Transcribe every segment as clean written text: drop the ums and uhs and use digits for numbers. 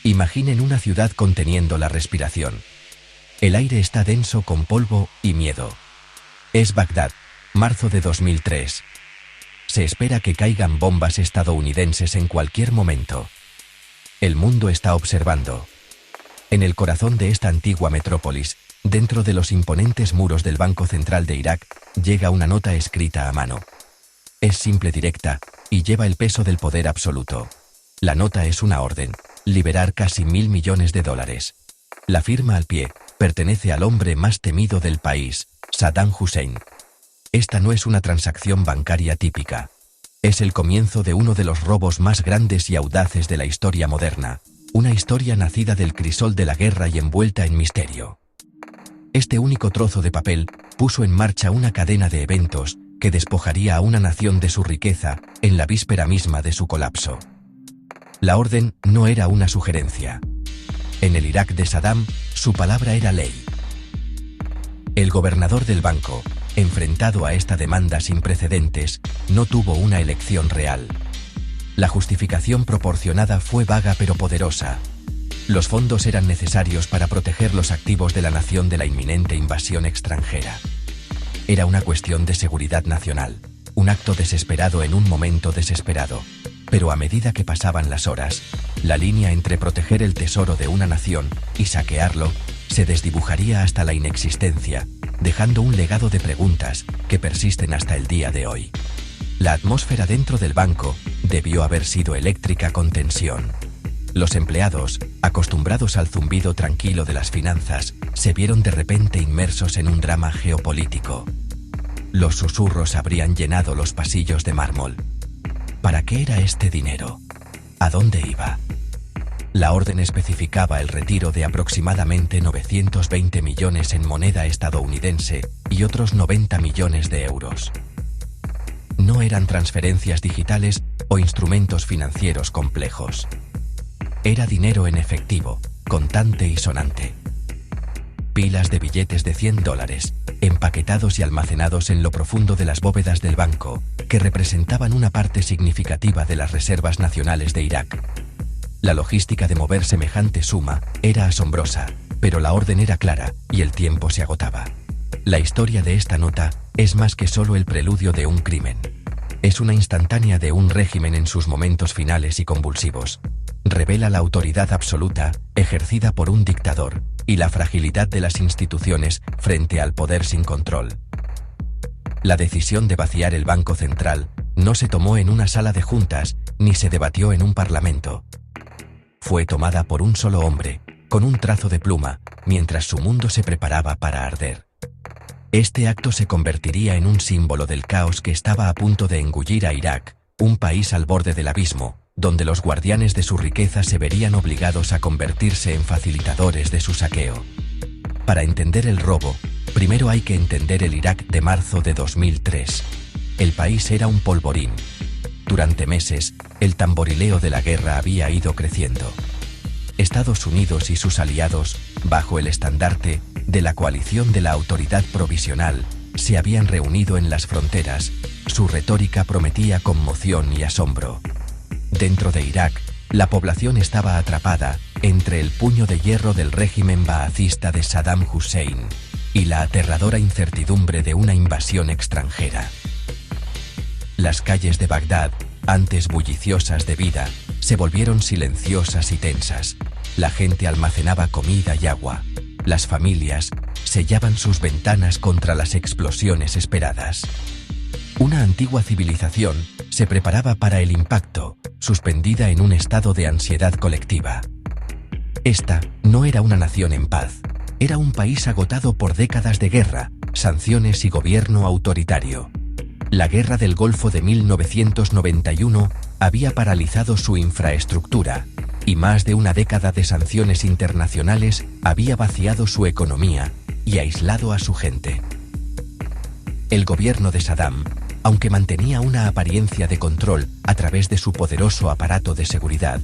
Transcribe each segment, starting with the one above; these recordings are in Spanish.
Imaginen una ciudad conteniendo la respiración. El aire está denso con polvo y miedo. Es Bagdad, marzo de 2003. Se espera que caigan bombas estadounidenses en cualquier momento. El mundo está observando. En el corazón de esta antigua metrópolis, dentro de los imponentes muros del Banco Central de Irak, llega una nota escrita a mano. Es simple, directa, y lleva el peso del poder absoluto. La nota es una orden: liberar casi $1.000 millones. La firma al pie pertenece al hombre más temido del país, Saddam Hussein. Esta no es una transacción bancaria típica. Es el comienzo de uno de los robos más grandes y audaces de la historia moderna, una historia nacida del crisol de la guerra y envuelta en misterio. Este único trozo de papel puso en marcha una cadena de eventos que despojaría a una nación de su riqueza en la víspera misma de su colapso. La orden no era una sugerencia. En el Irak de Saddam, su palabra era ley. El gobernador del banco, enfrentado a esta demanda sin precedentes, no tuvo una elección real. La justificación proporcionada fue vaga pero poderosa. Los fondos eran necesarios para proteger los activos de la nación de la inminente invasión extranjera. Era una cuestión de seguridad nacional, un acto desesperado en un momento desesperado. Pero a medida que pasaban las horas, la línea entre proteger el tesoro de una nación y saquearlo se desdibujaría hasta la inexistencia, dejando un legado de preguntas que persisten hasta el día de hoy. La atmósfera dentro del banco debió haber sido eléctrica con tensión. Los empleados, acostumbrados al zumbido tranquilo de las finanzas, se vieron de repente inmersos en un drama geopolítico. Los susurros habrían llenado los pasillos de mármol. ¿Para qué era este dinero? ¿A dónde iba? La orden especificaba el retiro de aproximadamente 920 millones en moneda estadounidense y otros 90 millones de euros. No eran transferencias digitales o instrumentos financieros complejos. Era dinero en efectivo, contante y sonante. Pilas de billetes de $100, empaquetados y almacenados en lo profundo de las bóvedas del banco, que representaban una parte significativa de las reservas nacionales de Irak. La logística de mover semejante suma era asombrosa, pero la orden era clara y el tiempo se agotaba. La historia de esta nota es más que solo el preludio de un crimen. Es una instantánea de un régimen en sus momentos finales y convulsivos. Revela la autoridad absoluta ejercida por un dictador y la fragilidad de las instituciones frente al poder sin control. La decisión de vaciar el Banco Central no se tomó en una sala de juntas ni se debatió en un parlamento. Fue tomada por un solo hombre, con un trazo de pluma, mientras su mundo se preparaba para arder. Este acto se convertiría en un símbolo del caos que estaba a punto de engullir a Irak, un país al borde del abismo, donde los guardianes de su riqueza se verían obligados a convertirse en facilitadores de su saqueo. Para entender el robo, primero hay que entender el Irak de marzo de 2003. El país era un polvorín. Durante meses, el tamborileo de la guerra había ido creciendo. Estados Unidos y sus aliados, bajo el estandarte de la coalición de la Autoridad Provisional, se habían reunido en las fronteras. Su retórica prometía conmoción y asombro. Dentro de Irak, la población estaba atrapada entre el puño de hierro del régimen baacista de Saddam Hussein y la aterradora incertidumbre de una invasión extranjera. Las calles de Bagdad, antes bulliciosas de vida, se volvieron silenciosas y tensas. La gente almacenaba comida y agua. Las familias sellaban sus ventanas contra las explosiones esperadas. Una antigua civilización se preparaba para el impacto, suspendida en un estado de ansiedad colectiva. Esta no era una nación en paz, era un país agotado por décadas de guerra, sanciones y gobierno autoritario. La Guerra del Golfo de 1991 había paralizado su infraestructura, y más de una década de sanciones internacionales había vaciado su economía y aislado a su gente. El gobierno de Saddam, aunque mantenía una apariencia de control a través de su poderoso aparato de seguridad,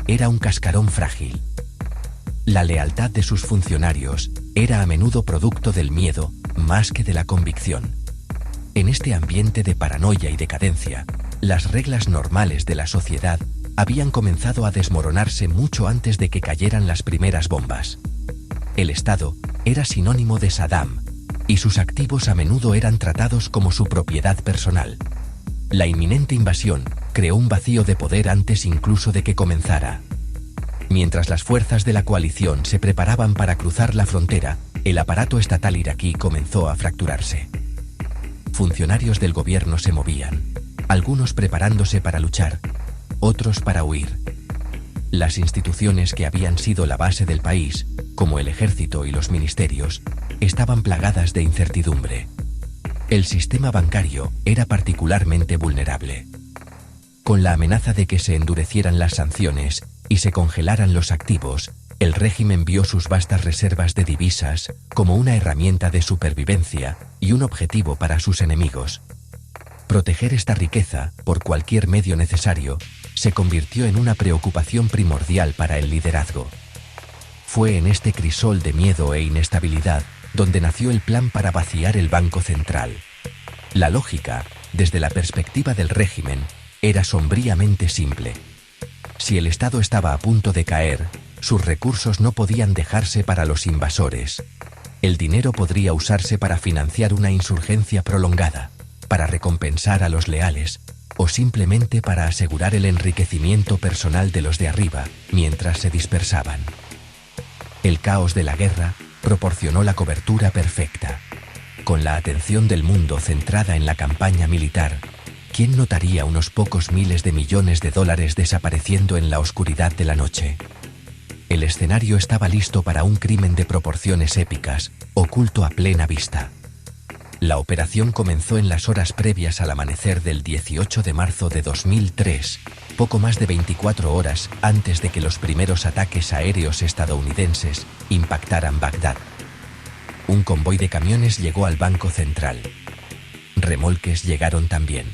era un cascarón frágil. La lealtad de sus funcionarios era a menudo producto del miedo más que de la convicción. En este ambiente de paranoia y decadencia, las reglas normales de la sociedad habían comenzado a desmoronarse mucho antes de que cayeran las primeras bombas. El Estado era sinónimo de Saddam, y sus activos a menudo eran tratados como su propiedad personal. La inminente invasión creó un vacío de poder antes incluso de que comenzara. Mientras las fuerzas de la coalición se preparaban para cruzar la frontera, el aparato estatal iraquí comenzó a fracturarse. Funcionarios del gobierno se movían, algunos preparándose para luchar, otros para huir. Las instituciones que habían sido la base del país, como el ejército y los ministerios, estaban plagadas de incertidumbre. El sistema bancario era particularmente vulnerable. Con la amenaza de que se endurecieran las sanciones y se congelaran los activos, el régimen vio sus vastas reservas de divisas como una herramienta de supervivencia y un objetivo para sus enemigos. Proteger esta riqueza, por cualquier medio necesario, se convirtió en una preocupación primordial para el liderazgo. Fue en este crisol de miedo e inestabilidad donde nació el plan para vaciar el Banco Central. La lógica, desde la perspectiva del régimen, era sombríamente simple. Si el Estado estaba a punto de caer, sus recursos no podían dejarse para los invasores. El dinero podría usarse para financiar una insurgencia prolongada, para recompensar a los leales, o simplemente para asegurar el enriquecimiento personal de los de arriba, mientras se dispersaban. El caos de la guerra proporcionó la cobertura perfecta. Con la atención del mundo centrada en la campaña militar, ¿quién notaría unos pocos miles de millones de dólares desapareciendo en la oscuridad de la noche? El escenario estaba listo para un crimen de proporciones épicas, oculto a plena vista. La operación comenzó en las horas previas al amanecer del 18 de marzo de 2003, poco más de 24 horas antes de que los primeros ataques aéreos estadounidenses impactaran Bagdad. Un convoy de camiones llegó al Banco Central. Remolques llegaron también.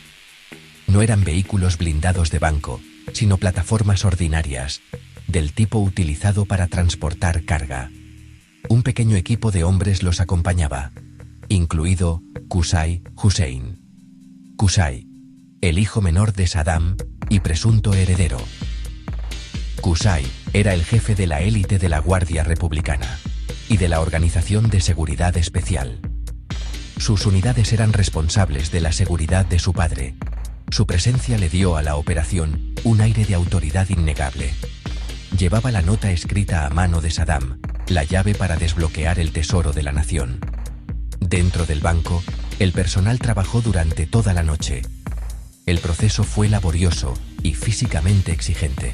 No eran vehículos blindados de banco, sino plataformas ordinarias, del tipo utilizado para transportar carga. Un pequeño equipo de hombres los acompañaba, incluido Qusay Hussein. Qusay, el hijo menor de Saddam y presunto heredero. Qusay era el jefe de la élite de la Guardia Republicana y de la Organización de Seguridad Especial. Sus unidades eran responsables de la seguridad de su padre. Su presencia le dio a la operación un aire de autoridad innegable. Llevaba la nota escrita a mano de Saddam, la llave para desbloquear el tesoro de la nación. Dentro del banco, el personal trabajó durante toda la noche. El proceso fue laborioso y físicamente exigente.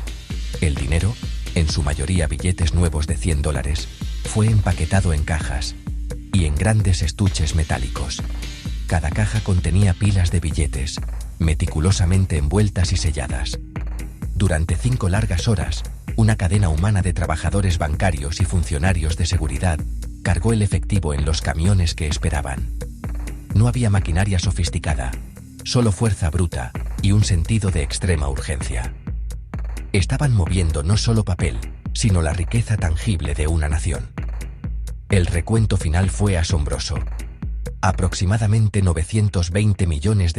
El dinero, en su mayoría billetes nuevos de $100, fue empaquetado en cajas y en grandes estuches metálicos. Cada caja contenía pilas de billetes, meticulosamente envueltas y selladas. Durante 5 largas horas, una cadena humana de trabajadores bancarios y funcionarios de seguridad cargó el efectivo en los camiones que esperaban. No había maquinaria sofisticada, solo fuerza bruta y un sentido de extrema urgencia. Estaban moviendo no solo papel, sino la riqueza tangible de una nación. El recuento final fue asombroso. Aproximadamente $920 millones